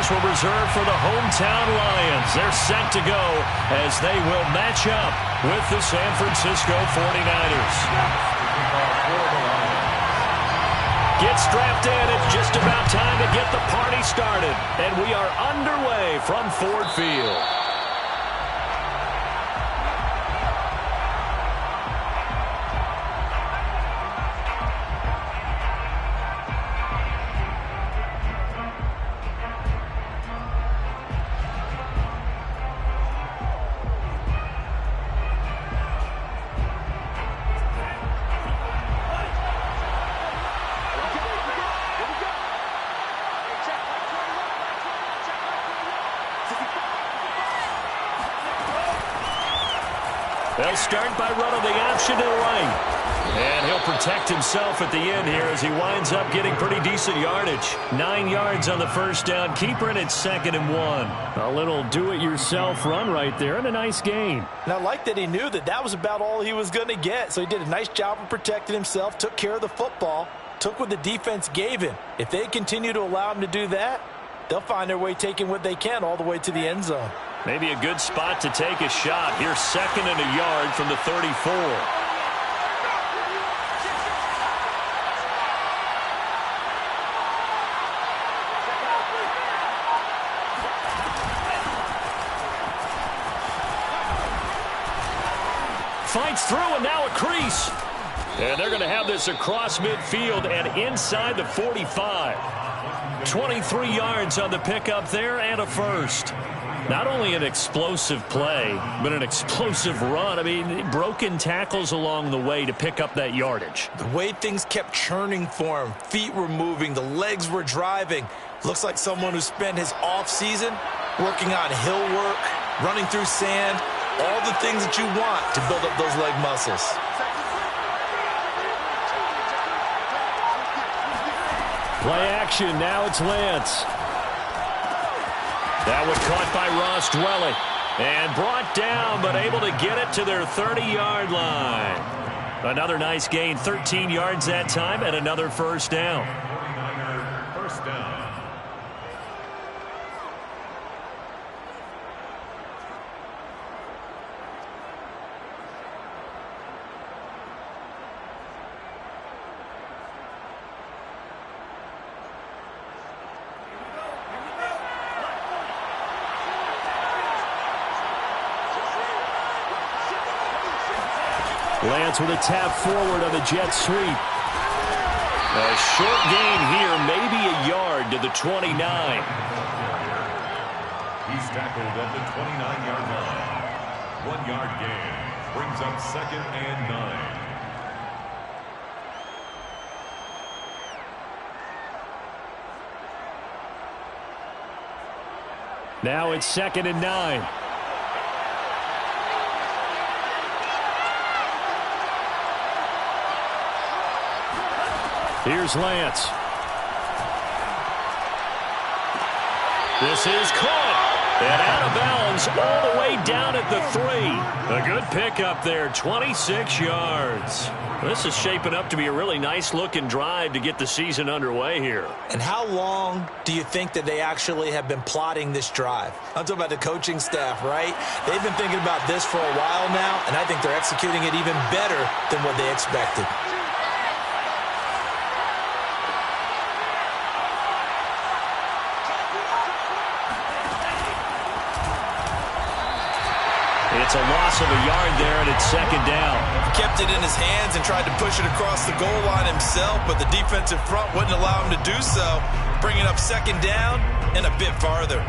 players were reserved for the hometown Lions. They're set to go as they will match up with the San Francisco 49ers. Get strapped in. It's just about time to get the party started. And we are underway from Ford Field. They'll start by running the option to the right. And he'll protect himself at the end here as he winds up getting pretty decent yardage. 9 yards on the first down. Keeper in at 2nd and 1. A little do-it-yourself run right there and a nice gain. And I like that he knew that that was about all he was going to get. So he did a nice job of protecting himself, took care of the football, took what the defense gave him. If they continue to allow him to do that, they'll find their way taking what they can all the way to the end zone. Maybe a good spot to take a shot. Here's 2nd and a yard from the 34. Fights through and now a crease. And they're going to have this across midfield and inside the 45. 23 yards on the pickup there and a first. Not only an explosive play, but an explosive run. I mean, broken tackles along the way to pick up that yardage. The way things kept churning for him, feet were moving, the legs were driving. Looks like someone who spent his off-season working on hill work, running through sand, all the things that you want to build up those leg muscles. Play action, now it's Lance. That was caught by Ross Dwelly and brought down, but able to get it to their 30-yard line. Another nice gain, 13 yards that time, and another first down. First down. Lance with a tap forward on the jet sweep. A short gain here, maybe a yard to the 29. He's tackled at the 29-yard line. 1 yard gain brings up 2nd and 9. Now it's 2nd and 9. Here's Lance. This is caught. And out of bounds all the way down at the 3. A good pickup there, 26 yards. This is shaping up to be a really nice-looking drive to get the season underway here. And how long do you think that they actually have been plotting this drive? I'm talking about the coaching staff, right? They've been thinking about this for a while now, and I think they're executing it even better than what they expected. It's a loss of a yard there, and it's 2nd down. He kept it in his hands and tried to push it across the goal line himself, but the defensive front wouldn't allow him to do so, bringing up 2nd down and a bit farther.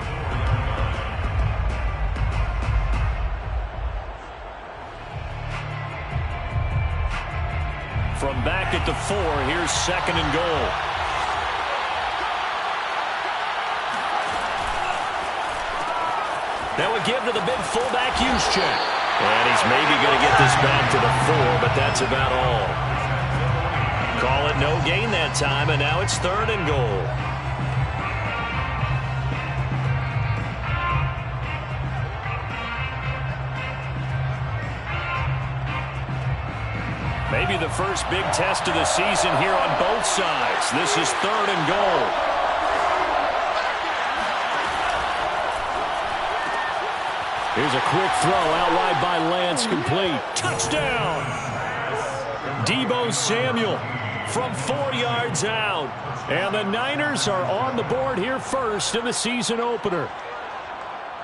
From back at the 4, here's 2nd and goal. That would give to the big fullback Juszczyk. And he's maybe going to get this back to the 4, but that's about all. Call it no gain that time, and now it's 3rd and goal. Maybe the first big test of the season here on both sides. This is 3rd and goal. Here's a quick throw out wide by Lance, complete. Touchdown! Deebo Samuel from 4 yards out. And the Niners are on the board here first in the season opener.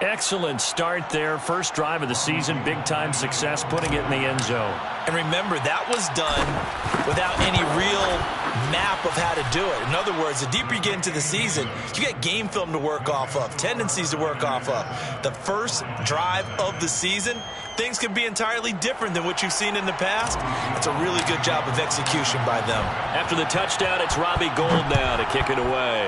Excellent start there. First drive of the season. Big-time success putting it in the end zone. And remember, that was done without any real map of how to do it. In other words, the deeper you get into the season, you get game film to work off of, tendencies to work off of. The first drive of the season, things can be entirely different than what you've seen in the past. It's a really good job of execution by them. After the touchdown, it's Robbie Gould now to kick it away.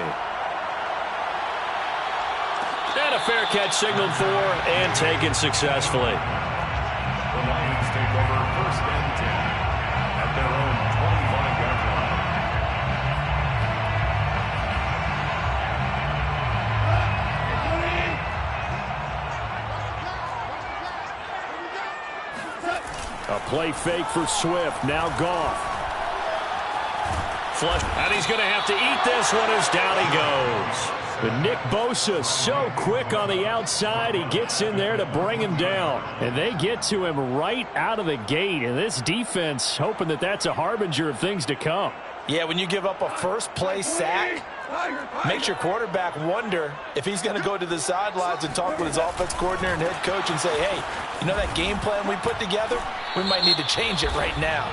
And a fair catch signaled for and taken successfully. The Lions take over first and 10 at their own 25-yard line. A play fake for Swift. Now Goff. Flush. And he's going to have to eat this one as down he goes. But Nick Bosa so quick on the outside. He gets in there to bring him down. And they get to him right out of the gate. And this defense hoping that that's a harbinger of things to come. Yeah, when you give up a first-play sack, makes your quarterback wonder if he's going to go to the sidelines and talk with his offense coordinator and head coach and say, hey, you know that game plan we put together? We might need to change it right now.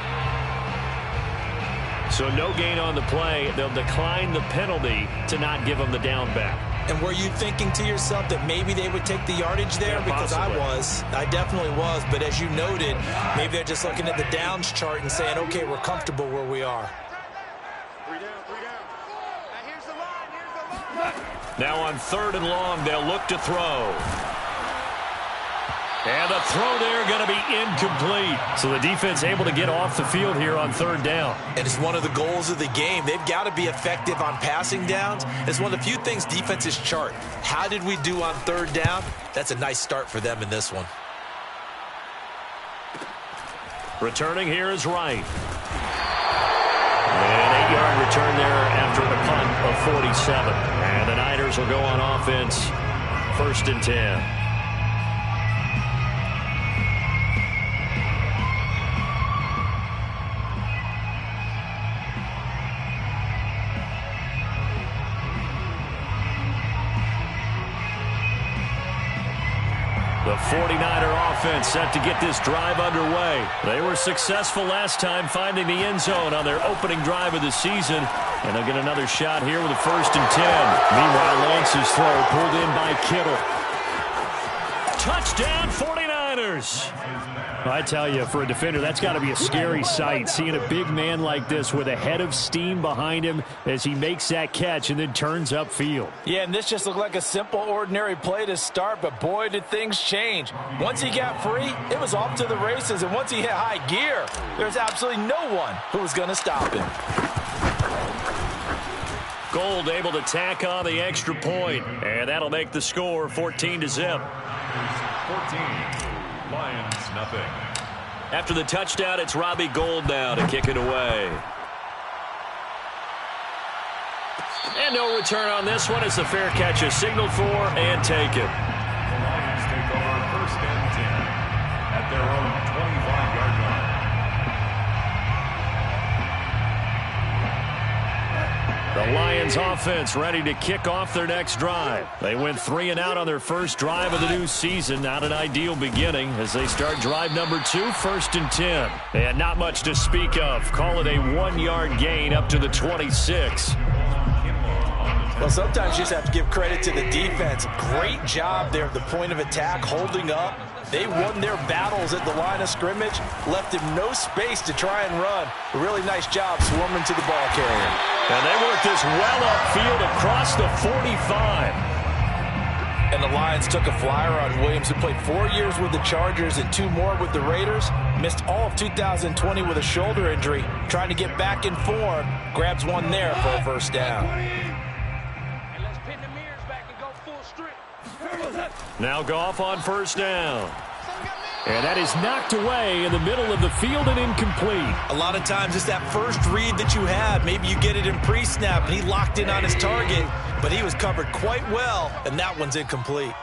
So no gain on the play. They'll decline the penalty to not give them the down back. And were you thinking to yourself that maybe they would take the yardage there? Yeah, because possibly. I definitely was. But as you noted, maybe they're just looking at the downs chart and saying, okay, we're comfortable where we are. Now on 3rd and long, they'll look to throw. And the throw there going to be incomplete. So the defense able to get off the field here on 3rd down. And it's one of the goals of the game. They've got to be effective on passing downs. It's one of the few things defenses chart. How did we do on 3rd down? That's a nice start for them in this one. Returning here is Wright. An 8-yard return there after the punt of 47. And the Niners will go on offense 1st and 10. The 49er offense set to get this drive underway. They were successful last time finding the end zone on their opening drive of the season. And they'll get another shot here with a 1st and 10. Meanwhile, Lance's throw pulled in by Kittle. Touchdown 49ers. I tell you, for a defender, that's got to be a scary sight, seeing a big man like this with a head of steam behind him as he makes that catch and then turns upfield. Yeah, and this just looked like a simple, ordinary play to start, but boy, did things change. Once he got free, it was off to the races, and once he hit high gear, there's absolutely no one who was going to stop him. Gould able to tack on the extra point, and that'll make the score 14-0. 14, Lions nothing. After the touchdown, it's Robbie Gould now to kick it away. And no return on this one as the fair catch is signaled for and taken. The Lions take over 1st and 10 at their own 25-yard line. The Lions offense ready to kick off their next drive. They went 3 and out on their first drive of the new season. Not an ideal beginning as they start drive number 2, 1st and 10. They had not much to speak of. Call it a 1-yard gain up to the 26. Well, sometimes you just have to give credit to the defense. Great job there at the point of attack, holding up. They won their battles at the line of scrimmage, left him no space to try and run. A really nice job swarming to the ball carrier. And they worked this well upfield across the 45. And the Lions took a flyer on Williams, who played 4 years with the Chargers and 2 more with the Raiders. Missed all of 2020 with a shoulder injury. Trying to get back in form. Grabs one there for a 1st down. Now Goff on 1st down. And that is knocked away in the middle of the field and incomplete. A lot of times it's that first read that you have. Maybe you get it in pre-snap and he locked in on his target, but he was covered quite well, and that one's incomplete.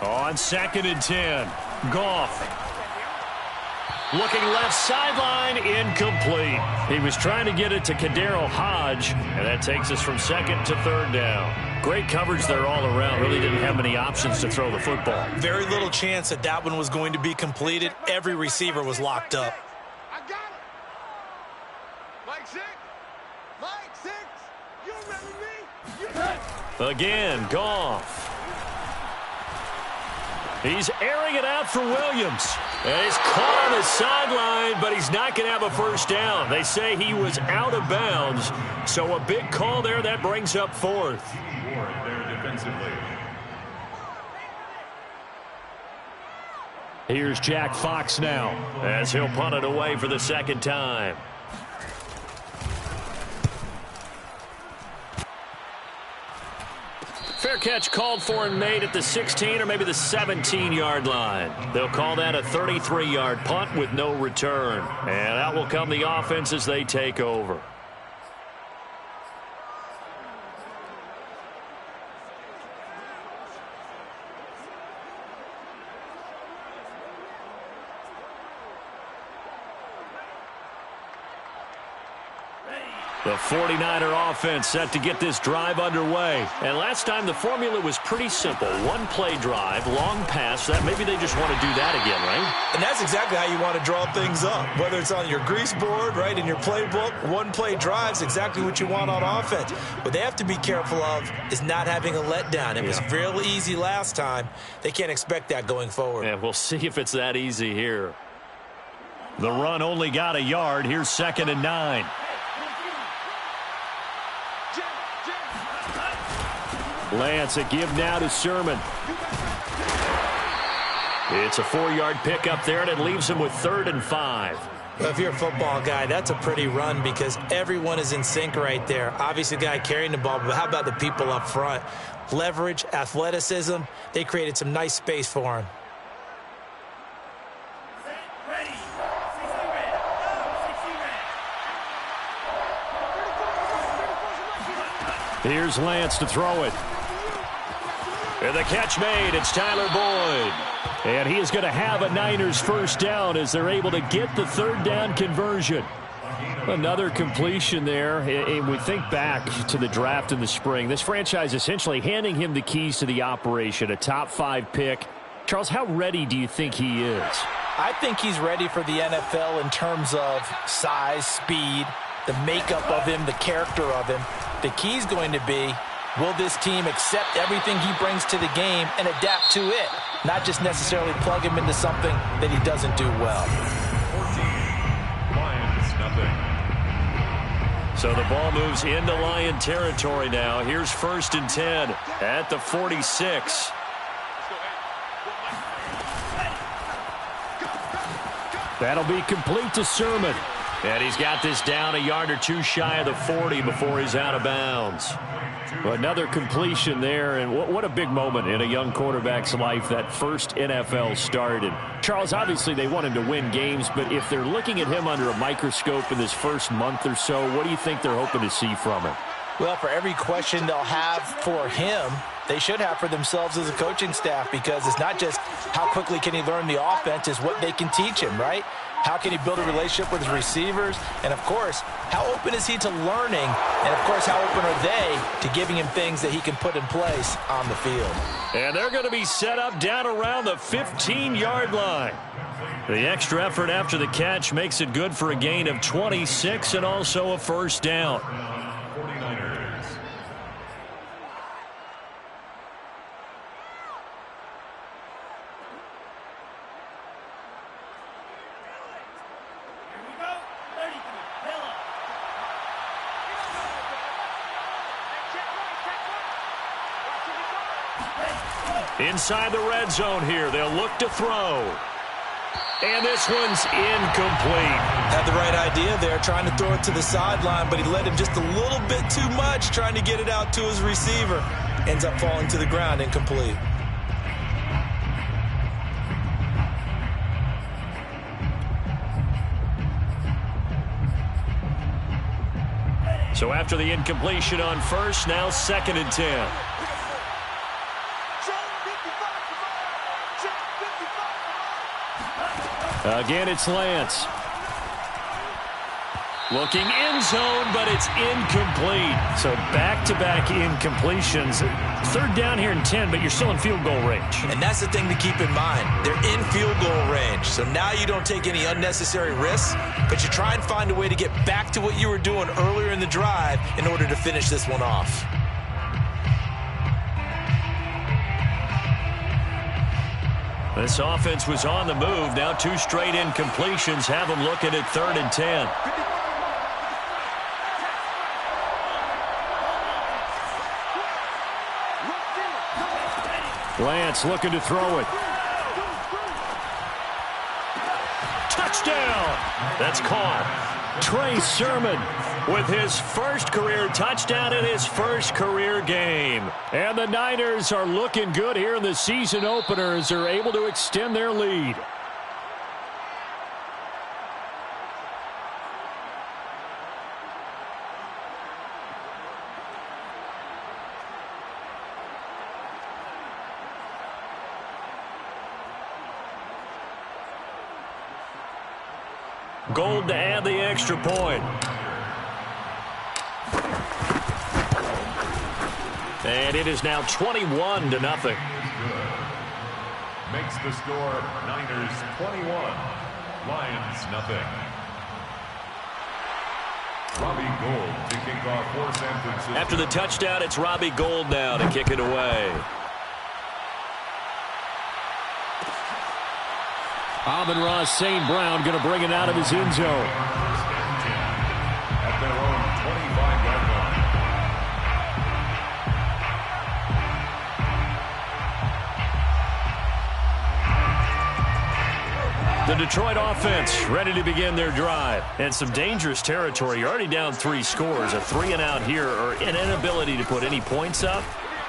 On 2nd and 10, Goff. Looking left sideline, incomplete. He was trying to get it to Kadero Hodge, and that takes us from 2nd to 3rd down. Great coverage there all around. Really didn't have many options to throw the football. Very little chance that that one was going to be completed. Every receiver was locked up. I got it. Mike 6. Mike 6. You remember me? Again, Goff. He's airing it out for Williams. And he's caught on the sideline, but he's not going to have a first down. They say he was out of bounds. So a big call there. That brings up 4th. Ward there defensively. Here's Jack Fox now as he'll punt it away for the 2nd time. Fair catch called for and made at the 16 or maybe the 17-yard line. They'll call that a 33-yard punt with no return. And out will come the offense as they take over. The 49er offense set to get this drive underway. And last time the formula was pretty simple. One-play drive, long pass. That maybe they just want to do that again, right? And that's exactly how you want to draw things up. Whether it's on your grease board, right, in your playbook, one-play drive's exactly what you want on offense. What they have to be careful of is not having a letdown. It was real easy last time. They can't expect that going forward. Yeah, we'll see if it's that easy here. The run only got a yard. Here's 2nd and 9. Lance, a give now to Sermon. It's a 4-yard pickup there, and it leaves him with 3rd and 5. Well, if you're a football guy, that's a pretty run because everyone is in sync right there. Obviously, the guy carrying the ball, but how about the people up front? Leverage, athleticism, they created some nice space for him. Here's Lance to throw it. And the catch made. It's Tyler Boyd. And he is going to have a Niners first down as they're able to get the 3rd down conversion. Another completion there. And we think back to the draft in the spring. This franchise essentially handing him the keys to the operation, a top 5 pick. Charles, how ready do you think he is? I think he's ready for the NFL in terms of size, speed, the makeup of him, the character of him. The key's going to be, will this team accept everything he brings to the game and adapt to it? Not just necessarily plug him into something that he doesn't do well. 14. Lions, nothing. So the ball moves into Lion territory now. Here's 1st and 10 at the 46. That'll be complete to Sermon. And he's got this down a yard or two shy of the 40 before he's out of bounds. Another completion there, and what a big moment in a young quarterback's life, that first NFL start. And Charles, obviously they want him to win games, but if they're looking at him under a microscope in this first month or so, what do you think they're hoping to see from him? Well, for every question they'll have for him, they should have for themselves as a coaching staff, because it's not just how quickly can he learn the offense, it's what they can teach him, right? How can he build a relationship with his receivers? And, of course, how open is he to learning? And, of course, how open are they to giving him things that he can put in place on the field? And they're going to be set up down around the 15-yard line. The extra effort after the catch makes it good for a gain of 26 and also a first down. 49ers. Inside the red zone here, they'll look to throw. And this one's incomplete. Had the right idea there, trying to throw it to the sideline, but he let him just a little bit too much, trying to get it out to his receiver. Ends up falling to the ground, incomplete. So after the incompletion on first, now 2nd and 10. Again, it's Lance. Looking end zone, but it's incomplete. So back-to-back incompletions. Third down here and 10, but you're still in field goal range. And that's the thing to keep in mind. They're in field goal range. So now you don't take any unnecessary risks, but you try and find a way to get back to what you were doing earlier in the drive in order to finish this one off. This offense was on the move. Now 2 straight incompletions have them looking at 3rd and 10. Lance looking to throw it. Touchdown! That's caught. Trey Sermon with his first career touchdown in his first career game. And the Niners are looking good here in the season opener as they're able to extend their lead. Gold to add the extra point. And it is now 21-0. Makes the score Niners 21, Lions nothing. Robbie Gould to kick off for San Francisco. After the touchdown, it's Robbie Gould now to kick it away. Amon-Ra St. Brown going to bring it out of his end zone. At their own 25-yard line. The Detroit offense ready to begin their drive. And some dangerous territory. You're already down 3 scores. A 3-and-out here or an inability to put any points up.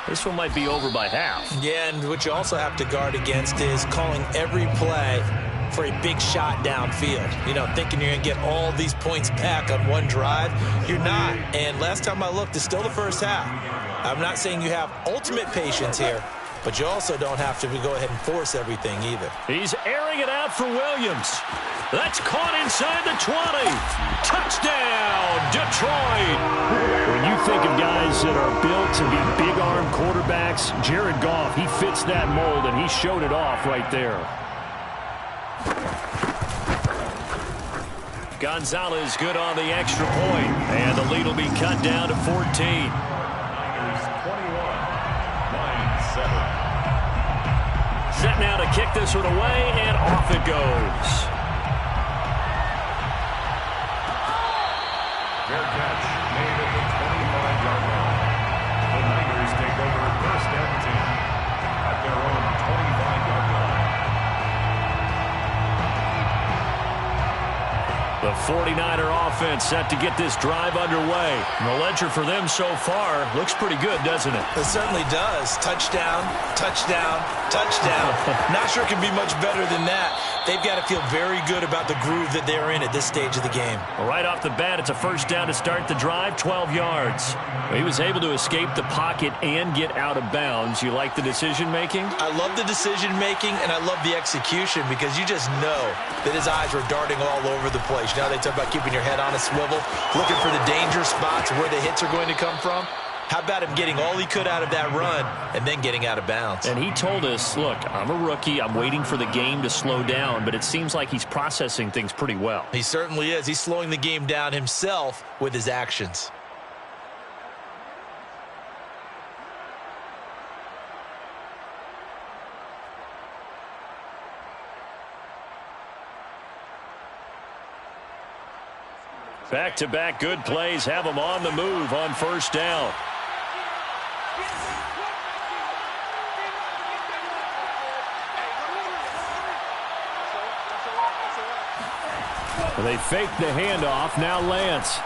This one might be over by half. Yeah, and what you also have to guard against is calling every play for a big shot downfield. You know, thinking you're going to get all these points back on one drive. You're not. And last time I looked, it's still the first half. I'm not saying you have ultimate patience here, but you also don't have to go ahead and force everything either. He's airing it out for Williams. That's caught inside the 20. Touchdown, Detroit. When you think of guys that are built to be big-arm quarterbacks, Jared Goff, he fits that mold, and he showed it off right there. Gonzalez good on the extra point, and the lead will be cut down to 14. Niners 21, Lions 7. Set now to kick this one away, and off it goes. Fair catch made at the 25-yard line. The Niners take over 1st and 10 at their own 25-yard line. The 49er offense set to get this drive underway. And the ledger for them so far looks pretty good, doesn't it? It certainly does. Touchdown, touchdown, touchdown. Not sure it can be much better than that. They've got to feel very good about the groove that they're in at this stage of the game. Right off the bat, it's a first down to start the drive, 12 yards. He was able to escape the pocket and get out of bounds. You like the decision-making? I love the decision-making, and I love the execution because you just know that his eyes were darting all over the place. You know, they talk about keeping your head on a swivel, looking for the danger spots where the hits are going to come from. How about him getting all he could out of that run and then getting out of bounds? And he told us, look, I'm a rookie. I'm waiting for the game to slow down, but it seems like he's processing things pretty well. He certainly is. He's slowing the game down himself with his actions. Back-to-back good plays have him on the move on first down. They fake the handoff. Now Lance.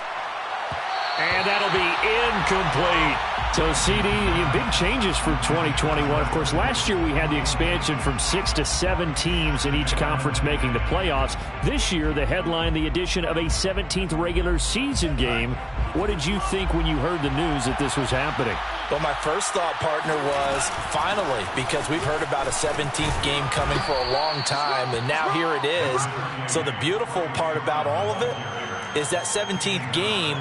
And that'll be incomplete. So, CD, big changes for 2021. Of course, last year we had the expansion from 6 to 7 teams in each conference making the playoffs. This year, the headline, the addition of a 17th regular season game. What did you think when you heard the news that this was happening? Well, my first thought, partner, was finally, because we've heard about a 17th game coming for a long time, and now here it is. So the beautiful part about all of it is that 17th game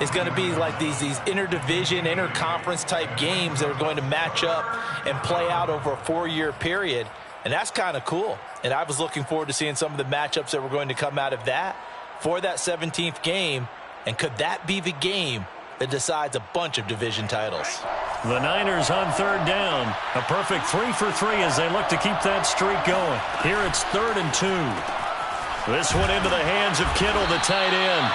is going to be like these interdivision, interconference type games that are going to match up and play out over a 4-year period. And that's kind of cool. And I was looking forward to seeing some of the matchups that were going to come out of that for that 17th game. And could that be the game that decides a bunch of division titles? The Niners on third down. A perfect 3 for 3 as they look to keep that streak going. Here it's 3rd and 2. This one into the hands of Kittle, the tight end.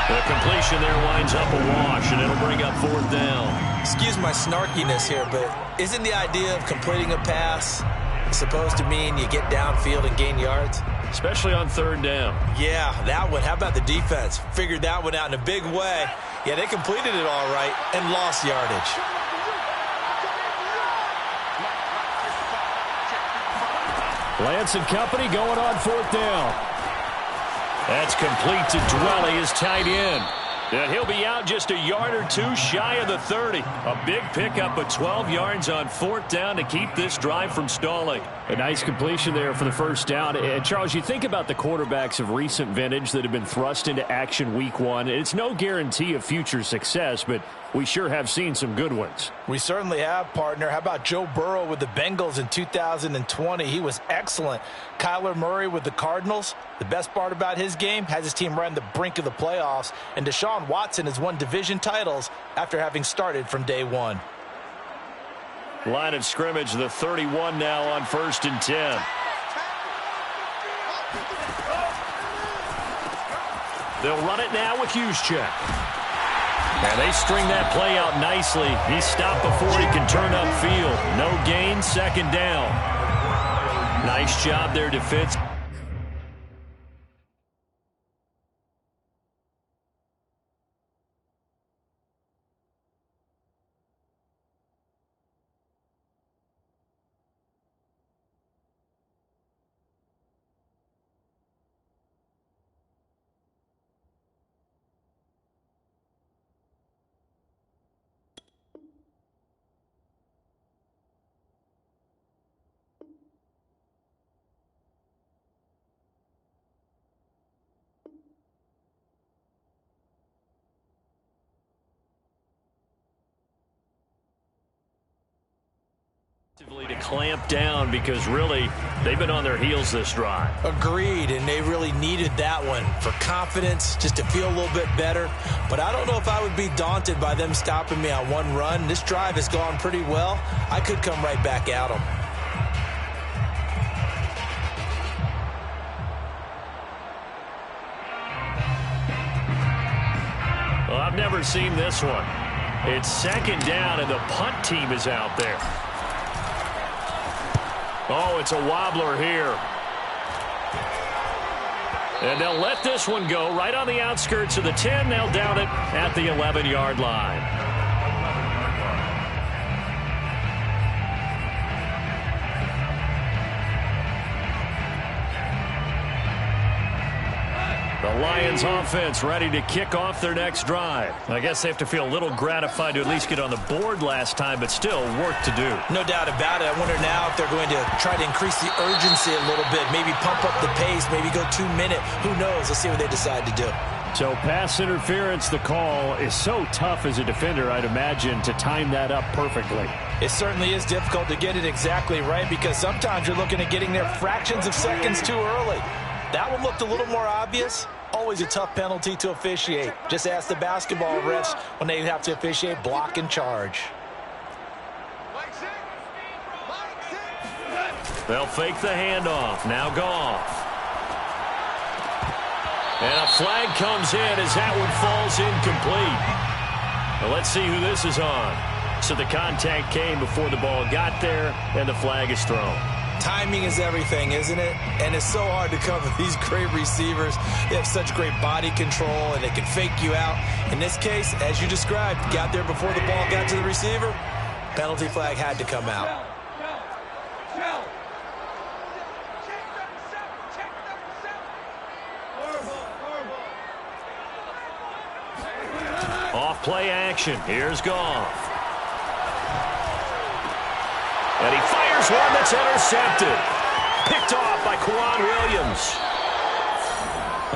The completion there winds up a wash, and it'll bring up 4th down. Excuse my snarkiness here, but isn't the idea of completing a pass supposed to mean you get downfield and gain yards? Especially on 3rd down. Yeah, that one. How about the defense? Figured that one out in a big way. Yeah, they completed it all right and lost yardage. Lance and company going on 4th down. That's complete to Dwelly, his tight end. And he'll be out just a yard or two shy of the 30. A big pickup of 12 yards on 4th down to keep this drive from stalling. A nice completion there for the 1st down. And Charles, you think about the quarterbacks of recent vintage that have been thrust into action week 1. It's no guarantee of future success, but we sure have seen some good ones. We certainly have, partner. How about Joe Burrow with the Bengals in 2020? He was excellent. Kyler Murray with the Cardinals. The best part about his game, has his team right on the brink of the playoffs. And Deshaun Watson has won division titles after having started from day 1. Line of scrimmage, the 31 now on 1st and 10. They'll run it now with Juszczyk. And they string that play out nicely. He's stopped before he can turn upfield. No gain, 2nd down. Nice job there, defense. To clamp down because really they've been on their heels this drive. Agreed, and they really needed that one for confidence, just to feel a little bit better. But I don't know if I would be daunted by them stopping me on one run. This drive has gone pretty well. I could come right back at them. Well, I've never seen this one. It's 2nd down, and the punt team is out there. Oh, it's a wobbler here. And they'll let this one go right on the outskirts of the 10. They'll down it at the 11-yard line. The Lions offense ready to kick off their next drive. I guess they have to feel a little gratified to at least get on the board last time, but still work to do. No doubt about it. I wonder now if they're going to try to increase the urgency a little bit, maybe pump up the pace, maybe go 2-minute. Who knows? Let's see what they decide to do. So pass interference, the call is so tough as a defender, I'd imagine, to time that up perfectly. It certainly is difficult to get it exactly right because sometimes you're looking at getting there fractions of seconds too early. That one looked a little more obvious. Always a tough penalty to officiate. Just ask the basketball refs when they have to officiate block and charge. They'll fake the handoff. Now Goff. And a flag comes in as that one falls incomplete. Well, let's see who this is on. So the contact came before the ball got there, and the flag is thrown. Timing is everything, isn't it? And it's so hard to cover these great receivers. They have such great body control, and they can fake you out. In this case, as you described, got there before the ball got to the receiver. Penalty flag had to come out. Off play action. Here's Goff. And he fires one that's intercepted. Picked off by Quan Williams.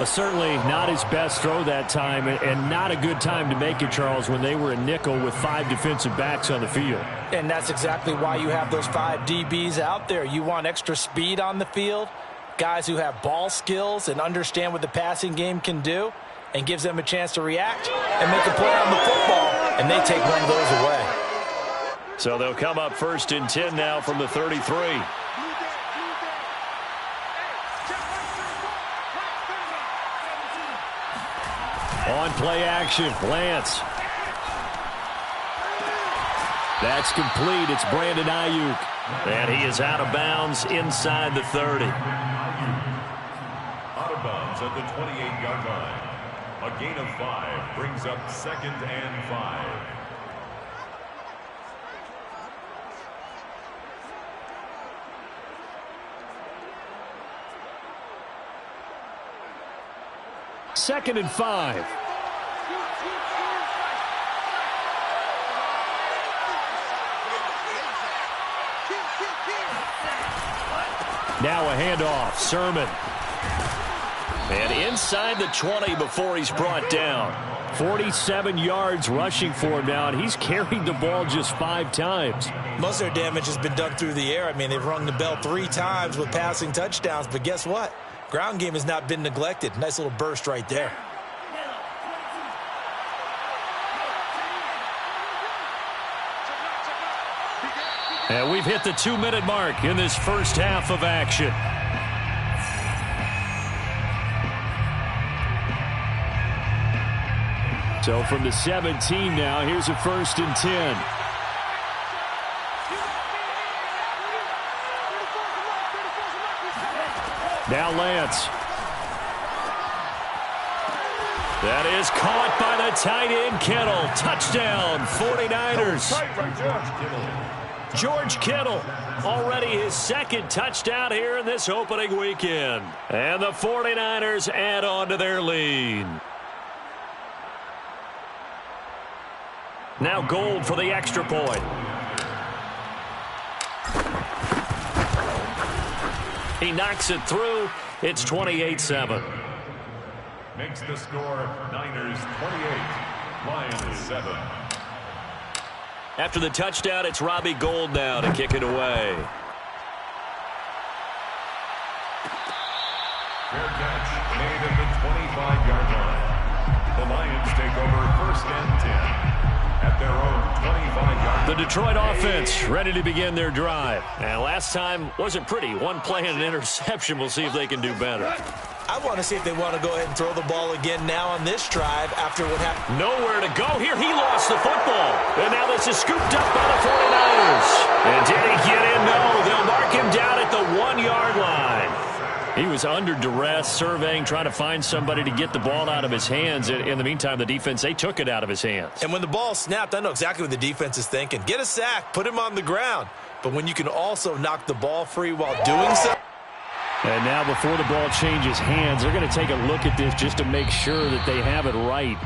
Certainly not his best throw that time, and not a good time to make it, Charles, when they were a nickel with 5 defensive backs on the field. And that's exactly why you have those 5 DBs out there. You want extra speed on the field, guys who have ball skills and understand what the passing game can do, and gives them a chance to react and make a play on the football, and they take one of those away. So they'll come up 1st and 10 now from the 33. On play action, Lance. That's complete. It's Brandon Ayuk. And he is out of bounds inside the 30. Out of bounds at the 28-yard line. A gain of 5 brings up 2nd and 5. Second and 5. Now a handoff. Sermon. And inside the 20 before he's brought down. 47 yards rushing for him now, and he's carried the ball just 5 times. Most of their damage has been done through the air. I mean, they've rung the bell 3 times with passing touchdowns, but guess what? Ground game has not been neglected. Nice little burst right there. And we've hit the 2-minute mark in this first half of action. So from the 17 now, here's a 1st and 10. Now Lance. That is caught by the tight end, Kittle. Touchdown, 49ers. George Kittle, already his 2nd touchdown here in this opening weekend. And the 49ers add on to their lead. Now Gold for the extra point. He knocks it through. It's 28-7. Makes the score Niners 28, Lions 7. After the touchdown, it's Robbie Gould now to kick it away. Fair catch made at the 25-yard line. The Lions take over 1st and 10 at their own 25-yard line. The Detroit offense ready to begin their drive. And last time wasn't pretty. 1 play and an interception. We'll see if they can do better. I want to see if they want to go ahead and throw the ball again now on this drive after what happened. Nowhere to go here. He lost the football. And now this is scooped up by the 49ers. And did he get in? No. They'll mark him down at the 1-yard line. He was under duress, surveying, trying to find somebody to get the ball out of his hands. In the meantime, the defense, they took it out of his hands. And when the ball snapped, I know exactly what the defense is thinking. Get a sack, put him on the ground. But when you can also knock the ball free while doing so. And now before the ball changes hands, they're going to take a look at this just to make sure that they have it right.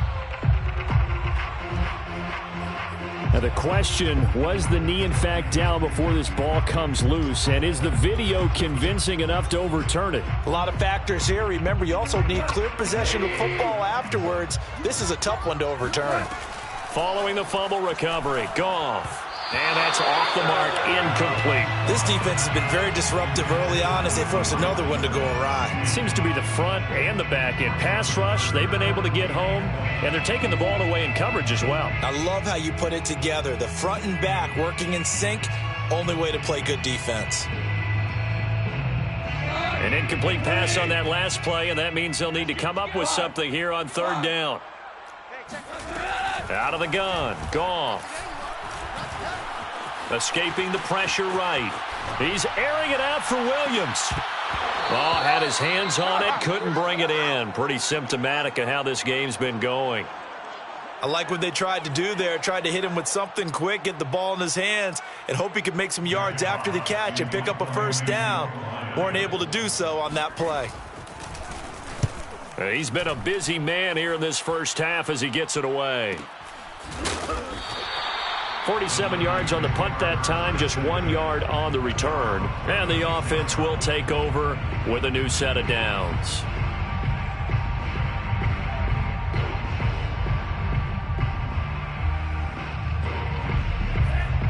Now the question, was the knee in fact down before this ball comes loose? And is the video convincing enough to overturn it? A lot of factors here. Remember, you also need clear possession of football afterwards. This is a tough one to overturn. Following the fumble recovery, Goff. And that's off the mark, incomplete. This defense has been very disruptive early on as they force another one to go awry. It seems to be the front and the back end. Pass rush, they've been able to get home, and they're taking the ball away in coverage as well. I love how you put it together. The front and back working in sync, only way to play good defense. An incomplete pass on that last play, and that means they'll need to come up with something here on 3rd down. Out of the gun, Goff. Escaping the pressure right. He's airing it out for Williams. Oh, had his hands on it, couldn't bring it in. Pretty symptomatic of how this game's been going. I like what they tried to do there. Tried to hit him with something quick, get the ball in his hands, and hope he could make some yards after the catch and pick up a 1st down. Weren't able to do so on that play. He's been a busy man here in this first half as he gets it away. 47 yards on the punt that time, just 1 yard on the return. And the offense will take over with a new set of downs.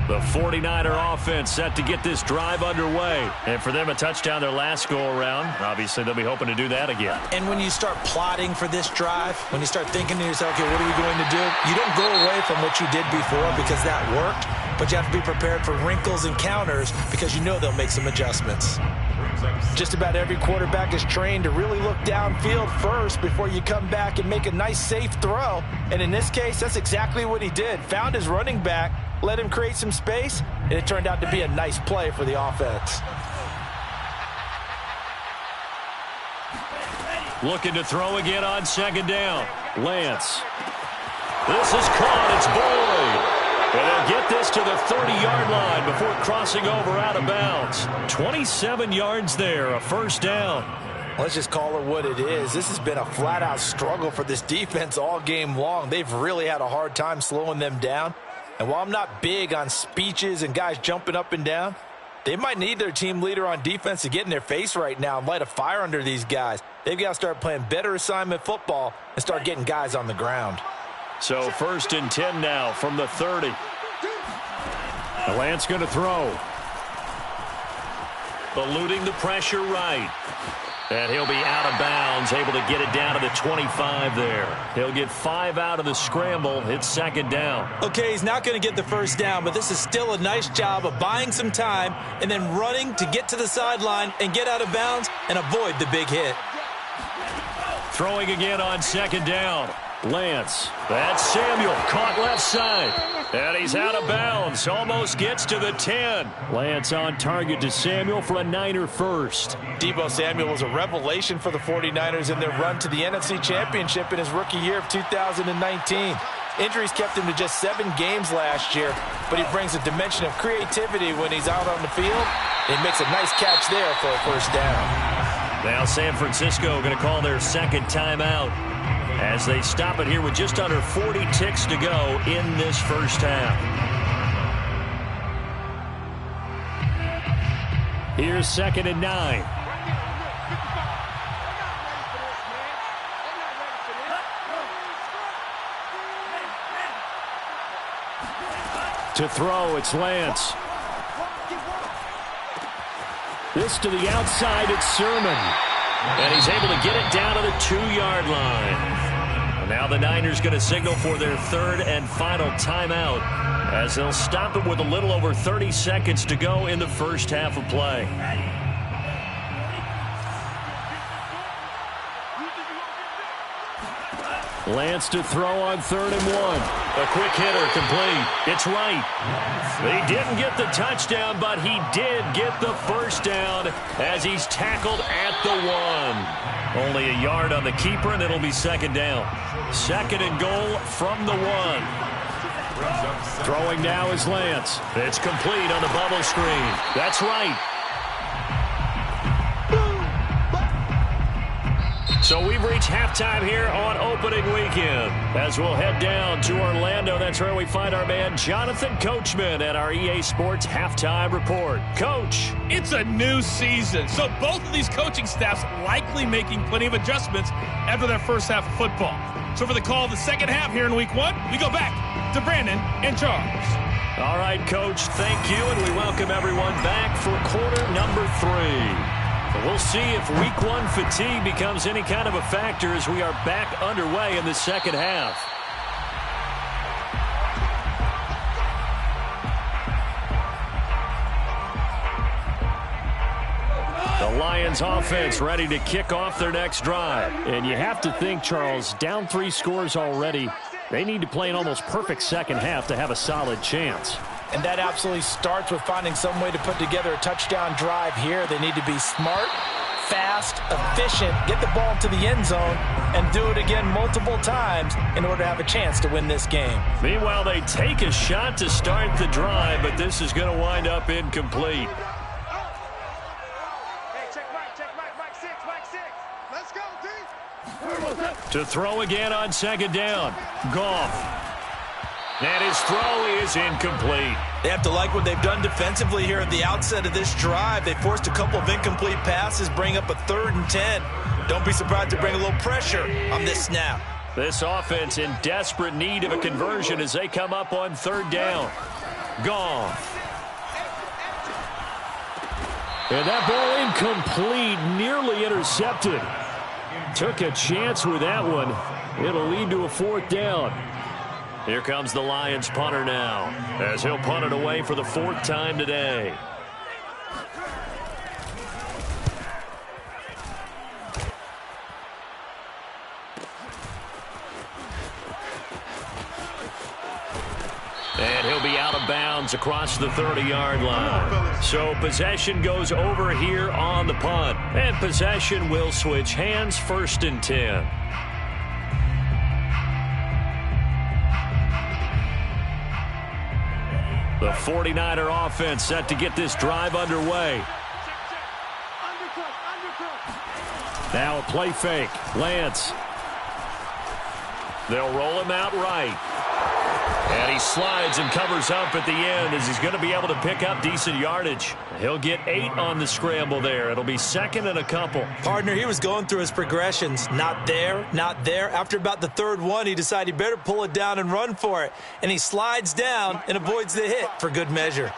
The 49er offense set to get this drive underway. And for them, a touchdown their last go-around. Obviously, they'll be hoping to do that again. And when you start plotting for this drive, when you start thinking to yourself, okay, what are we going to do? You don't go away from what you did before because that worked, but you have to be prepared for wrinkles and counters because you know they'll make some adjustments. Just about every quarterback is trained to really look downfield first before you come back and make a nice, safe throw. And in this case, that's exactly what he did. Found his running back, let him create some space, and it turned out to be a nice play for the offense. Looking to throw again on second down. Lance. This is caught. It's Boyd. And they'll get this to the 30-yard line before crossing over out of bounds. 27 yards there, a first down. Let's just call it what it is. This has been a flat-out struggle for this defense all game long. They've really had a hard time slowing them down. And while I'm not big on speeches and guys jumping up and down, they might need their team leader on defense to get in their face right now and light a fire under these guys. They've got to start playing better assignment football and start getting guys on the ground. So 1st and 10 now from the 30. Lance going to throw. Eluding the pressure right. And he'll be out of bounds, able to get it down to the 25 there. He'll get 5 out of the scramble. It's second down. Okay, he's not going to get the first down, but this is still a nice job of buying some time and then running to get to the sideline and get out of bounds and avoid the big hit. Throwing again on second down. Lance. That's Samuel. Caught left side. And he's out of bounds. Almost gets to the 10. Lance on target to Samuel for a Niner first. Deebo Samuel was a revelation for the 49ers in their run to the NFC Championship in his rookie year of 2019. Injuries kept him to just 7 games last year, but he brings a dimension of creativity when he's out on the field. He makes a nice catch there for a first down. Now San Francisco going to call their second timeout as they stop it here with just under 40 ticks to go in this first half. Here's 2nd and 9. To throw, it's Lance. This to the outside, it's Sermon. And he's able to get it down to the 2-yard line. Now the Niners going to signal for their 3rd and final timeout as they'll stop it with a little over 30 seconds to go in the first half of play. Lance to throw on 3rd and 1. A quick hitter complete. It's right. He didn't get the touchdown, but he did get the first down as he's tackled at the 1. Only a yard on the keeper, and it'll be second down. 2nd and goal from the 1. Throwing now is Lance. It's complete on the bubble screen. That's right. So we've reached halftime here on opening weekend. As we'll head down to Orlando, that's where we find our man Jonathan Coachman at our EA Sports Halftime Report. Coach. It's a new season, so both of these coaching staffs likely making plenty of adjustments after their first half of football. So for the call of the second half here in Week 1, we go back to Brandon and Charles. All right, Coach, thank you, and we welcome everyone back for quarter number 3. We'll see if Week 1 fatigue becomes any kind of a factor as we are back underway in the second half. The Lions offense ready to kick off their next drive. And you have to think, Charles, down 3 scores already. They need to play an almost perfect second half to have a solid chance. And that absolutely starts with finding some way to put together a touchdown drive here. They need to be smart, fast, efficient, get the ball to the end zone, and do it again multiple times in order to have a chance to win this game. Meanwhile, they take a shot to start the drive, but this is going to wind up incomplete. Hey, check Mike 6. Let's go, D. To throw again on second down. Goff. And his throw is incomplete. They have to like what they've done defensively here at the outset of this drive. They forced a couple of incomplete passes, bring up a 3rd and 10. Don't be surprised to bring a little pressure on this snap. This offense in desperate need of a conversion as they come up on 3rd down. Gone. And that ball incomplete, nearly intercepted. Took a chance with that one. It'll lead to a 4th down. Here comes the Lions punter now, as he'll punt it away for the 4th time today. And he'll be out of bounds across the 30-yard line. So possession goes over here on the punt. And possession will switch hands, 1st and 10. The 49er offense set to get this drive underway. Now a play fake. Lance. They'll roll him out right. And he slides and covers up at the end as he's going to be able to pick up decent yardage. He'll get 8 on the scramble there. It'll be 2nd and a couple. Partner, he was going through his progressions. Not there, not there. After about the 3rd one, he decided he better pull it down and run for it. And he slides down and avoids the hit for good measure.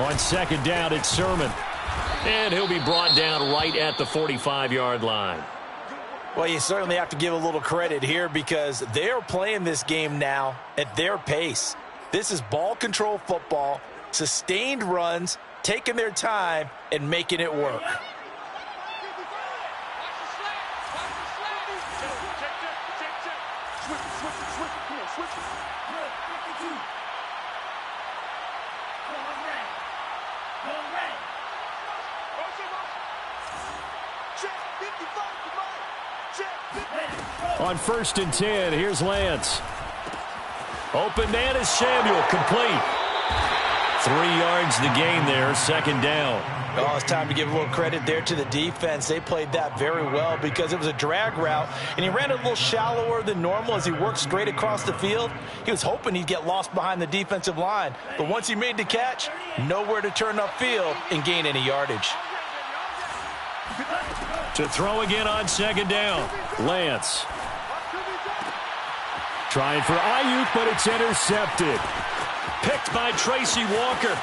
On 2nd down, it's Sermon. And he'll be brought down right at the 45-yard line. Well, you certainly have to give a little credit here because they're playing this game now at their pace. This is ball control football, sustained runs, taking their time, and making it work. On 1st and 10, here's Lance. Open man is Samuel, complete. 3 yards the gain there, 2nd down. Oh, it's time to give a little credit there to the defense. They played that very well because it was a drag route, and he ran a little shallower than normal as he worked straight across the field. He was hoping he'd get lost behind the defensive line, but once he made the catch, nowhere to turn upfield and gain any yardage. To throw again on 2nd down. Lance. Trying for Ayuk, but it's intercepted. Picked by Tracy Walker.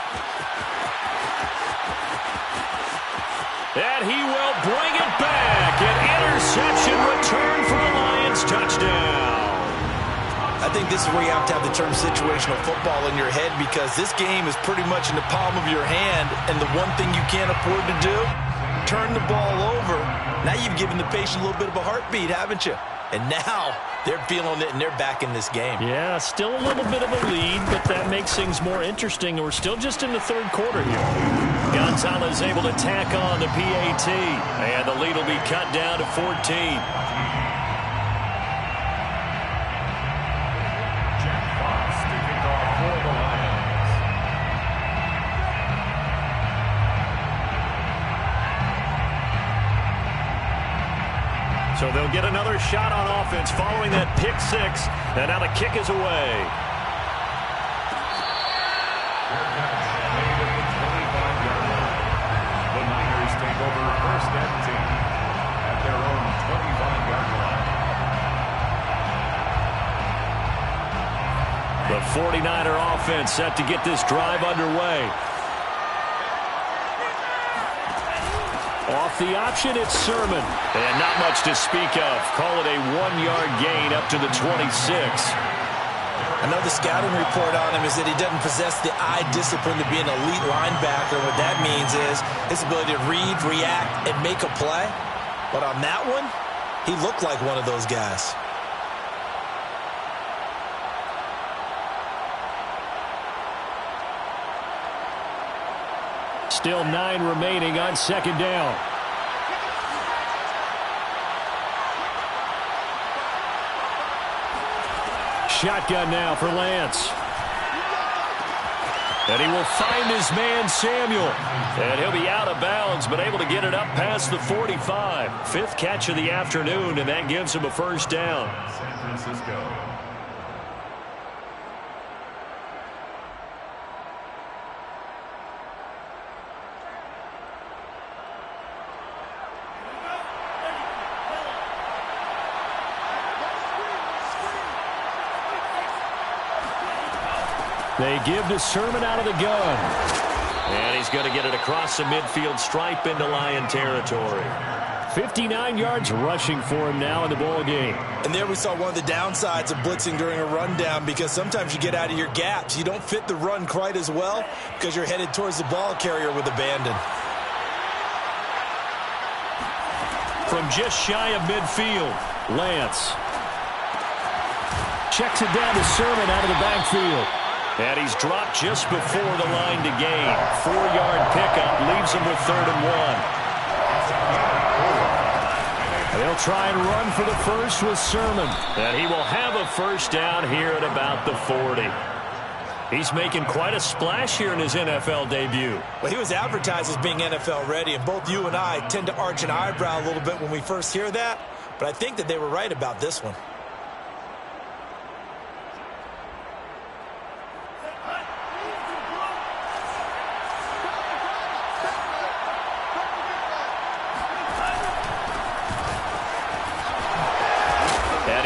And he will bring it back. An interception return for the Lions. Touchdown. I think this is where you have to have the term situational football in your head because this game is pretty much in the palm of your hand, and the one thing you can't afford to do, turn the ball over. Now you've given the patient a little bit of a heartbeat, haven't you? And now they're feeling it and they're back in this game. Yeah, still a little bit of a lead, but that makes things more interesting. We're still just in the 3rd quarter here. Gonzalez able to tack on the PAT, and the lead will be cut down to 14. So they'll get another shot on offense following that pick 6. And now the kick is away. The Niners take over 1st and 10 at their own 25-yard line. The 49er offense set to get this drive underway. Off the option, it's Sermon. And not much to speak of. Call it a 1-yard gain up to the 26. I know the scouting report on him is that he doesn't possess the eye discipline to be an elite linebacker. What that means is his ability to read, react, and make a play. But on that one, he looked like one of those guys. Still 9 remaining on 2nd down. Shotgun now for Lance. And he will find his man, Samuel. And he'll be out of bounds, but able to get it up past the 45. Fifth catch of the afternoon, and that gives him a first down. San Francisco. They give to Sermon out of the gun. And he's going to get it across the midfield stripe into Lion territory. 59 yards rushing for him now in the ball game. And there we saw one of the downsides of blitzing during a rundown, because sometimes you get out of your gaps. You don't fit the run quite as well because you're headed towards the ball carrier with abandon. From just shy of midfield, Lance checks it down to Sermon out of the backfield. and he's dropped just before the line to gain. 4-yard pickup leaves him with 3rd and 1. They'll try and run for the first with Sermon. And he will have a first down here at about the 40. He's making quite a splash here in his NFL debut. Well, he was advertised as being NFL ready, and both you and I tend to arch an eyebrow a little bit when we first hear that, but I think that they were right about this one.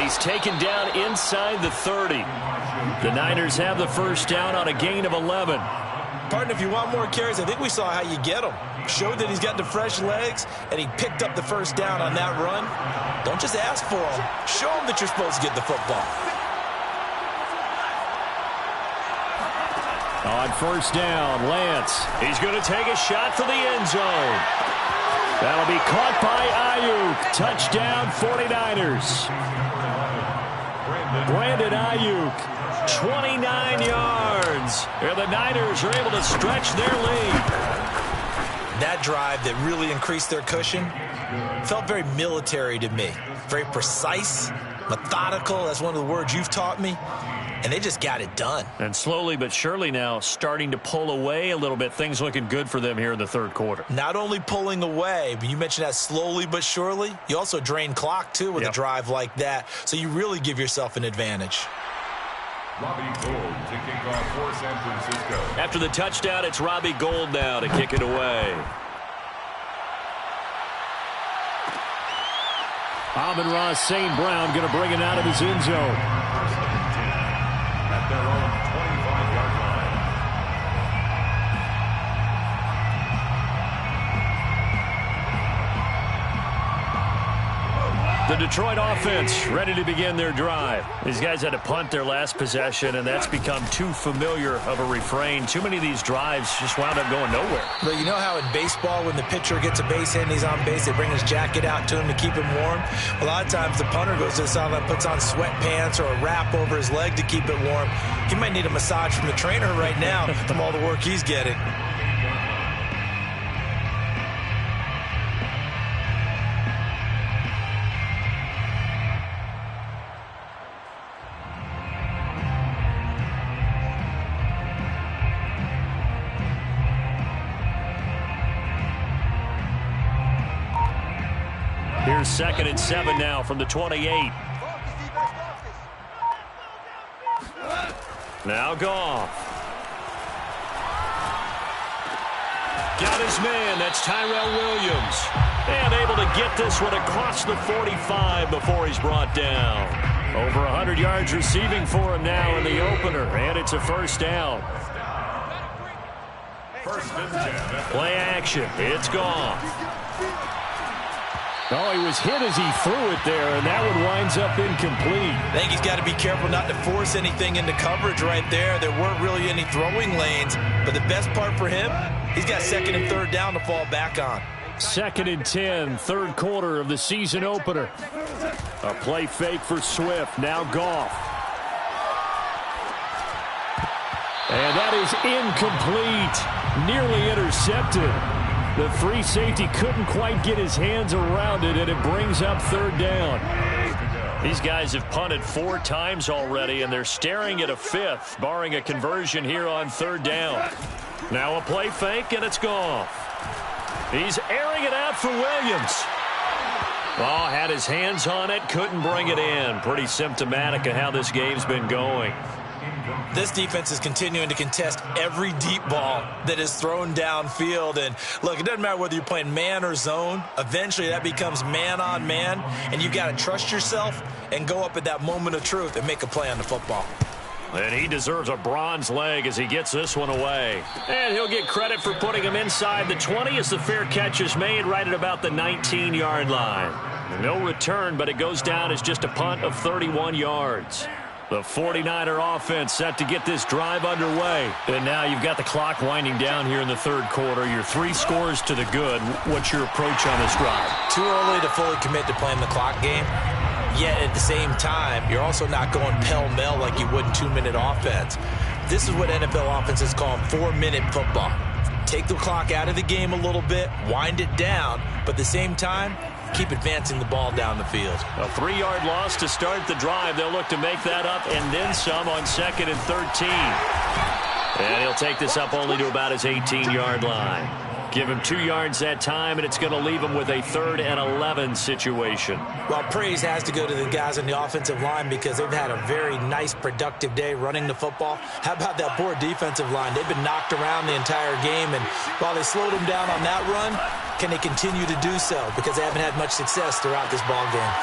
He's taken down inside the 30. The Niners have the first down on a gain of 11. Partner, if you want more carries, I think we saw how you get them. Showed that he's got the fresh legs, and he picked up the first down on that run. Don't just ask for them. Show them that you're supposed to get the football. On first down, Lance. He's going to take a shot for the end zone. That'll be caught by Ayuk. Touchdown, 49ers. Brandon Ayuk, 29 yards. And the Niners are able to stretch their lead. That drive that really increased their cushion felt very military to me. Very precise, methodical. That's one of the words you've taught me. And they just got it done. And slowly but surely now starting to pull away a little bit. Things looking good for them here in the third quarter. Not only pulling away, but you mentioned that slowly but surely. You also drain clock, too, with a drive like that. So you really give yourself an advantage. Robbie Gould to kick off for San Francisco. After the touchdown, it's Robbie Gould now to kick it away. Amon-Ra St. Brown going to bring it out of his end zone. At their own 25-yard line. The Detroit offense ready to begin their drive. These guys had to punt their last possession, and that's become too familiar of a refrain. Too many of these drives just wound up going nowhere. But you know how in baseball, when the pitcher gets a base hit and he's on base, they bring his jacket out to him to keep him warm? A lot of times the punter goes to the sideline, puts on sweatpants or a wrap over his leg to keep it warm. He might need a massage from the trainer right now from all the work he's getting. Here's 2nd and 7 now from the 28. Now Goff. Got his man. That's Tyrell Williams. And able to get this one across the 45 before he's brought down. Over 100 yards receiving for him now in the opener. And it's a first down. First and 10. Play action. It's Goff. Oh, he was hit as he threw it there, and that one winds up incomplete. I think he's got to be careful not to force anything into coverage right there. There weren't really any throwing lanes, but the best part for him, he's got 2nd and 3rd down to fall back on. 2nd and 10, third quarter of the season opener. A play fake for Swift. Now Goff. And that is incomplete. Nearly intercepted. The free safety couldn't quite get his hands around it, and it brings up 3rd down. These guys have punted 4 times already, and they're staring at a 5th, barring a conversion here on 3rd down. Now a play fake, and it's gone. He's airing it out for Williams. Oh, had his hands on it, couldn't bring it in. Pretty symptomatic of how this game's been going. This defense is continuing to contest every deep ball that is thrown downfield. And, look, it doesn't matter whether you're playing man or zone. Eventually, that becomes man-on-man, and you've got to trust yourself and go up at that moment of truth and make a play on the football. And he deserves a bronze leg as he gets this one away. And he'll get credit for putting him inside the 20 as the fair catch is made right at about the 19-yard line. No return, but it goes down as just a punt of 31 yards. The 49er offense set to get this drive underway. And now you've got the clock winding down here in the 3rd quarter. You're 3 scores to the good. What's your approach on this drive? Too early to fully commit to playing the clock game. Yet at the same time, you're also not going pell-mell like you would in 2-minute offense. This is what NFL offenses call 4-minute football. Take the clock out of the game a little bit, wind it down, but at the same time, keep advancing the ball down the field. A 3-yard loss to start the drive. They'll look to make that up and then some on 2nd and 13. And he'll take this up only to about his 18-yard line. Give him 2 yards that time, and it's going to leave him with a 3rd and 11 situation. Well, praise has to go to the guys on the offensive line because they've had a very nice, productive day running the football. How about that poor defensive line? They've been knocked around the entire game, and while they slowed them down on that run, can they continue to do so? Because they haven't had much success throughout this ball game.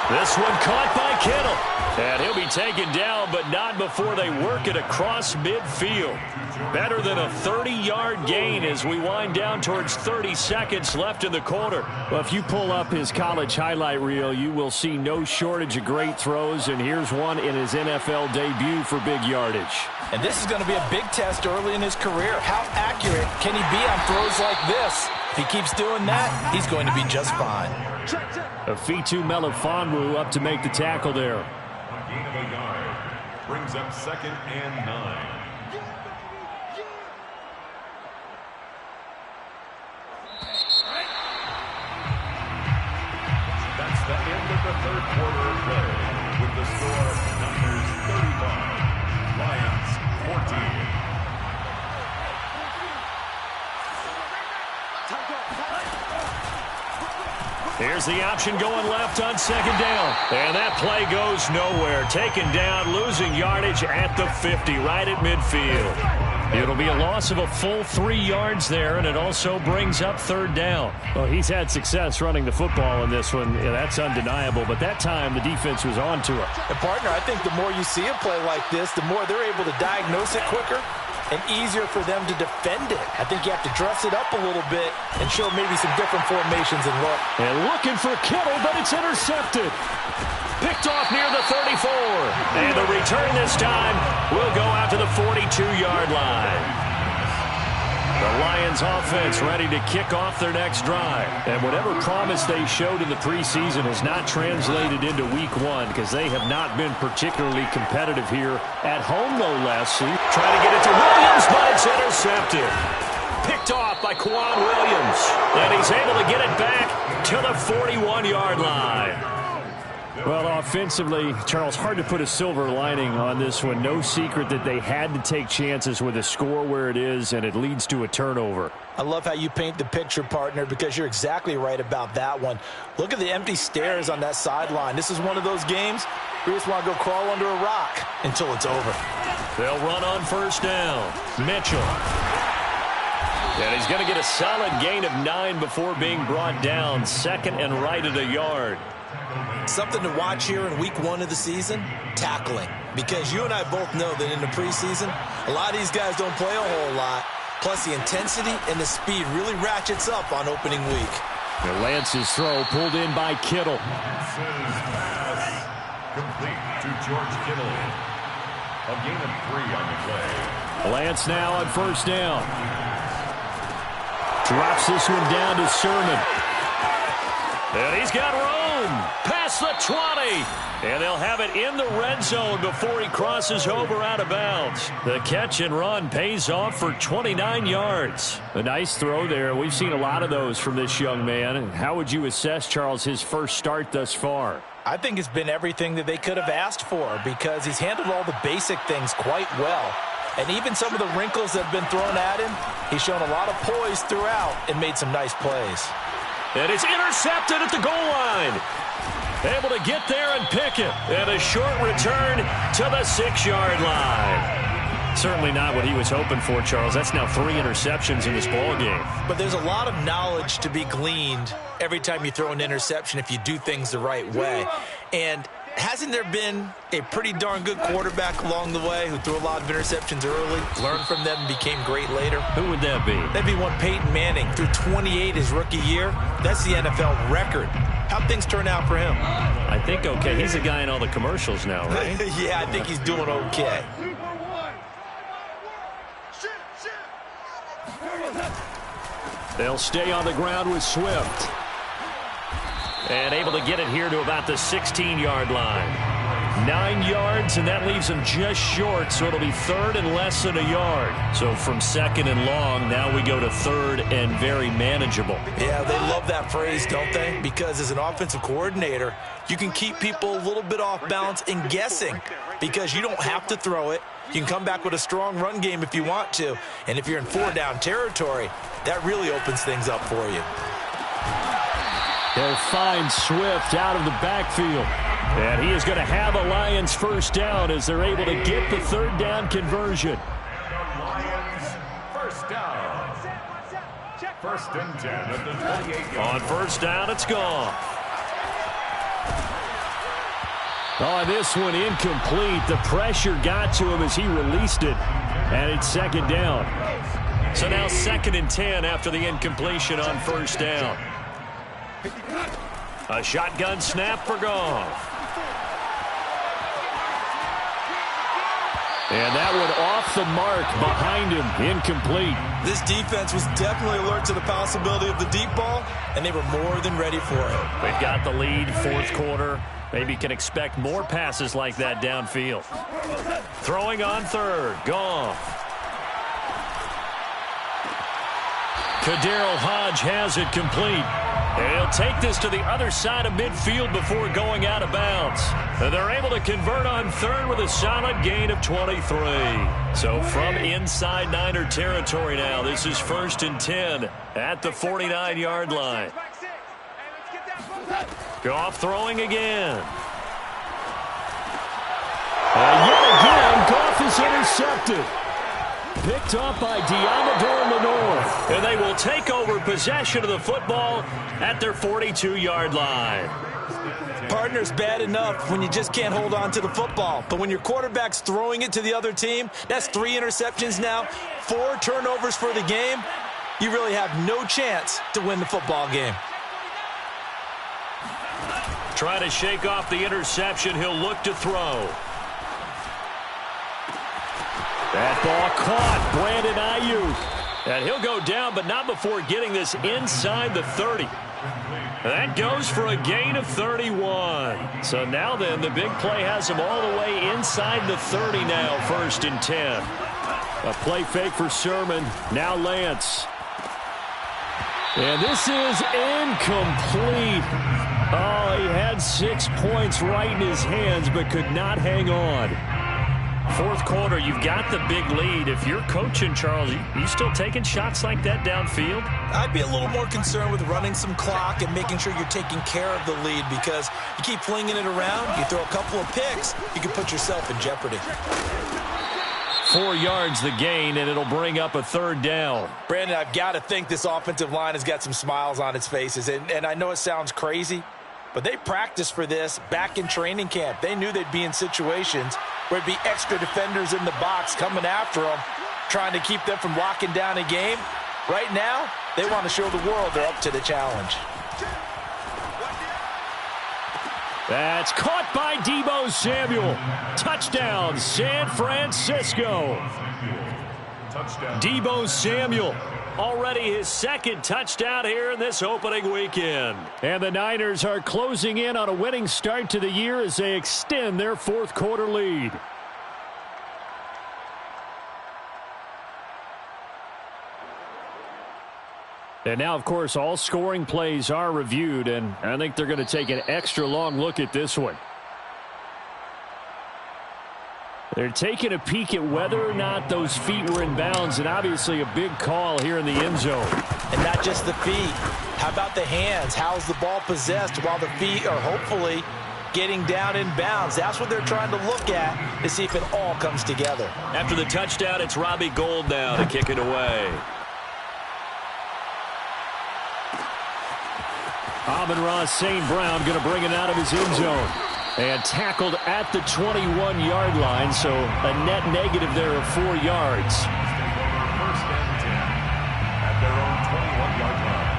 This one caught by Kittle. And he'll be taken down, but not before they work it across midfield. Better than a 30-yard gain as we wind down towards 30 seconds left in the quarter. Well, if you pull up his college highlight reel, you will see no shortage of great throws, and here's one in his NFL debut for big yardage. And this is going to be a big test early in his career. How accurate can he be on throws like this? If he keeps doing that, he's going to be just fine. Afitu Melifonwu up to make the tackle there. A gain of a yard brings up 2nd and 9. That's the end of the 3rd quarter of play. With the score, Niners 35, Lions 14. Here's the option going left on 2nd down. And that play goes nowhere. Taken down, losing yardage at the 50, right at midfield. It'll be a loss of a full 3 yards there, and it also brings up 3rd down. Well, he's had success running the football in this one. Yeah, that's undeniable, but that time the defense was on to it. And, partner, I think the more you see a play like this, the more they're able to diagnose it quicker and easier for them to defend it. I think you have to dress it up a little bit and show maybe some different formations and look. And looking for Kittle, but it's intercepted. Picked off near the 34. And the return this time will go out to the 42-yard line. The Lions offense ready to kick off their next drive. And whatever promise they showed in the preseason has not translated into week 1 because they have not been particularly competitive here at home, no less. Trying to get it to Williams, but it's intercepted. Picked off by Quan Williams. And he's able to get it back to the 41-yard line. Well, offensively, Charles, hard to put a silver lining on this one. No secret that they had to take chances with a score where it is, and it leads to a turnover. I love how you paint the picture, partner, because you're exactly right about that one. Look at the empty stares on that sideline. This is one of those games where you just want to go crawl under a rock until it's over. They'll run on 1st down. Mitchell. And he's going to get a solid gain of 9 before being brought down. 2nd and right at a yard. Something to watch here in week 1 of the season, tackling. Because you and I both know that in the preseason, a lot of these guys don't play a whole lot. Plus, the intensity and the speed really ratchets up on opening week. And Lance's throw pulled in by Kittle. Complete to George Kittle. A gain of 3 on the play. Lance now on 1st down. Drops this one down to Sermon. And he's got room. Pass across the 20. And they'll have it in the red zone before he crosses over out of bounds. The catch and run pays off for 29 yards. A nice throw there. We've seen a lot of those from this young man. How would you assess, Charles, his first start thus far? I think it's been everything that they could have asked for because he's handled all the basic things quite well. And even some of the wrinkles that have been thrown at him, he's shown a lot of poise throughout and made some nice plays. And it's intercepted at the goal line. Able to get there and pick it. And a short return to the 6-yard line. Certainly not what he was hoping for, Charles. That's now 3 interceptions in this ball game. But there's a lot of knowledge to be gleaned every time you throw an interception if you do things the right way. And hasn't there been a pretty darn good quarterback along the way who threw a lot of interceptions early, learned from them, and became great later? Who would that be? That'd be one Peyton Manning. Threw 28 his rookie year. That's the NFL record. How'd things turn out for him? I think okay. He's a guy in all the commercials now, right? Yeah, I think he's doing okay. They'll stay on the ground with Swift. And able to get it here to about the 16-yard line. 9 yards, and that leaves him just short, so it'll be third and less than a yard. So from second and long, now we go to third and very manageable. Yeah, they love that phrase, don't they? Because as an offensive coordinator, you can keep people a little bit off balance and guessing because you don't have to throw it. You can come back with a strong run game if you want to. And if you're in 4-down territory, that really opens things up for you. They'll find Swift out of the backfield. And he is going to have a Lions first down as they're able to get the third down conversion. Lions first down. First and 10 at the 28-yard. On first down, it's gone. On this one, incomplete. The pressure got to him as he released it. And it's second down. So now second and 10 after the incompletion on first down. A shotgun snap for Goff. And that one off the mark behind him, incomplete. This defense was definitely alert to the possibility of the deep ball, and they were more than ready for it. They've got the lead, fourth quarter. Maybe can expect more passes like that downfield. Throwing on third, Goff. Kadarrell Hodge has it complete. And he'll take this to the other side of midfield before going out of bounds. And they're able to convert on third with a solid gain of 23. So from inside Niner territory now, this is first and 10 at the 49-yard line. Goff throwing again. And yet again, Goff is intercepted. Picked up by Diamador Lenore. And they will take over possession of the football at their 42-yard line. Partner's bad enough when you just can't hold on to the football. But when your quarterback's throwing it to the other team, that's 3 interceptions now, 4 turnovers for the game. You really have no chance to win the football game. Trying to shake off the interception. He'll look to throw. That ball caught. Brandon Ayuk. And he'll go down, but not before getting this inside the 30. That goes for a gain of 31. So now then, the big play has him all the way inside the 30 now, first and 10. A play fake for Sermon. Now Lance. And this is incomplete. Oh, he had 6 points right in his hands, but could not hang on. Fourth quarter, you've got the big lead. If you're coaching, Charles, you still taking shots like that downfield? I'd be a little more concerned with running some clock and making sure you're taking care of the lead because you keep flinging it around, you throw a couple of picks, you can put yourself in jeopardy. 4 yards the gain, and it'll bring up a third down. Brandon, I've got to think this offensive line has got some smiles on its faces, and I know it sounds crazy, but they practiced for this back in training camp. They knew they'd be in situations where it'd be extra defenders in the box coming after them, trying to keep them from locking down a game. Right now, they want to show the world they're up to the challenge. That's caught by Deebo Samuel. Touchdown, San Francisco. Touchdown. Deebo Samuel Already his second touchdown here in this opening weekend. And the Niners are closing in on a winning start to the year as they extend their fourth quarter lead. And now, of course, all scoring plays are reviewed, and I think they're going to take an extra long look at this one. They're taking a peek at whether or not those feet were in bounds, and obviously a big call here in the end zone. And not just the feet. How about the hands? How's the ball possessed while the feet are hopefully getting down in bounds? That's what they're trying to look at to see if it all comes together. After the touchdown, it's Robbie Gould now to kick it away. Amon-Ra St. Brown going to bring it out of his end zone. And tackled at the 21-yard line, so a net negative there of 4 yards. First and 10 at their own 21-yard line.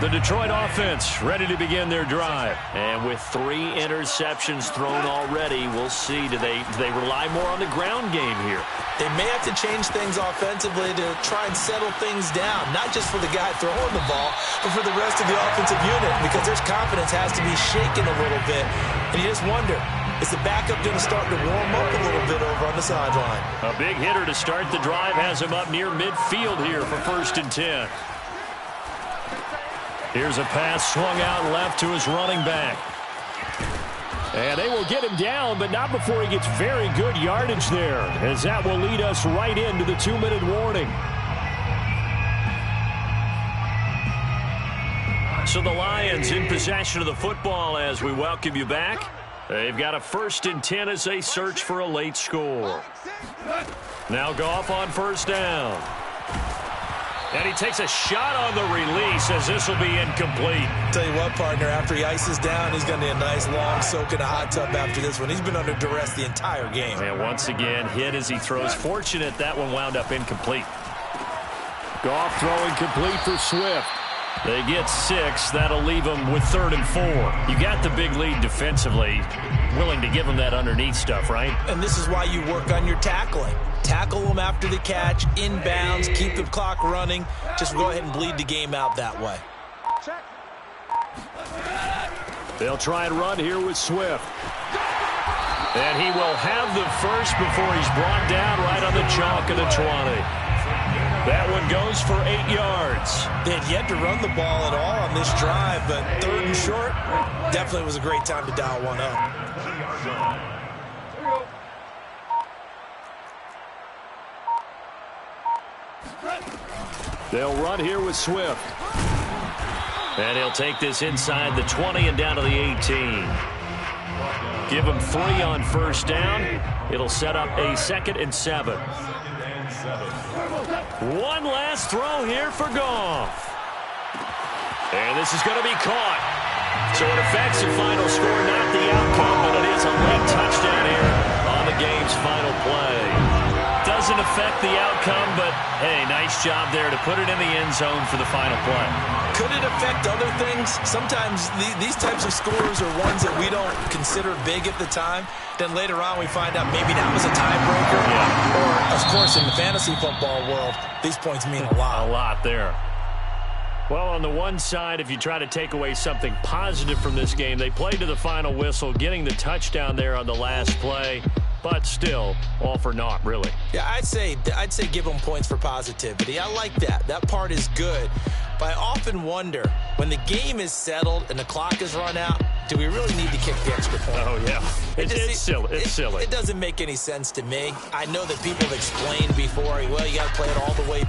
The Detroit offense ready to begin their drive. And with 3 interceptions thrown already, we'll see. Do they rely more on the ground game here? They may have to change things offensively to try and settle things down, not just for the guy throwing the ball, but for the rest of the offensive unit, because their confidence has to be shaken a little bit. And you just wonder, is the backup going to start to warm up a little bit over on the sideline? A big hitter to start the drive has him up near midfield here for 1st and 10. Here's a pass swung out left to his running back. And they will get him down, but not before he gets very good yardage there, as that will lead us right into the 2-minute warning. So the Lions in possession of the football as we welcome you back. They've got a 1st and 10 as they search for a late score. Now Goff on 1st down. And he takes a shot on the release as this will be incomplete. Tell you what, partner, after he ices down, he's going to need a nice long soak in a hot tub after this one. He's been under duress the entire game. And once again, hit as he throws. Fortunate that one wound up incomplete. Goff throwing complete for Swift. They get 6. That'll leave them with 3rd and 4. You got the big lead defensively. Willing to give them that underneath stuff, right? And this is why you work on your tackling. Tackle them after the catch, inbounds, keep the clock running. Just go ahead and bleed the game out that way. They'll try and run here with Swift. And he will have the first before he's brought down right on the chalk of the 20. That one goes for 8 yards. They had yet to run the ball at all on this drive, but 3rd and short, definitely was a great time to dial one up. They'll run here with Swift. And he'll take this inside the 20 and down to the 18. Give him 3 on 1st down. It'll set up a 2nd and 7. One last throw here for Goff. And this is going to be caught. So it affects the final score, not the outcome, but it is a late touchdown here on the game's final play. Doesn't affect the outcome, but, hey, nice job there to put it in the end zone for the final play. Could it affect other things? Sometimes these types of scores are ones that we don't consider big at the time. Then later on we find out maybe that was a tiebreaker. Yeah. Or, of course, in the fantasy football world, these points mean a lot. A lot there. Well, on the one side, if you try to take away something positive from this game, they played to the final whistle, getting the touchdown there on the last play. But still, all for naught, really. Yeah, I'd say give them points for positivity. I like that. That part is good. But I often wonder, when the game is settled and the clock is run out, do we really need to kick the extra point? Oh, yeah. It's silly. It's silly. It doesn't make any sense to me. I know that people have explained before, well, you got to play it all the way through.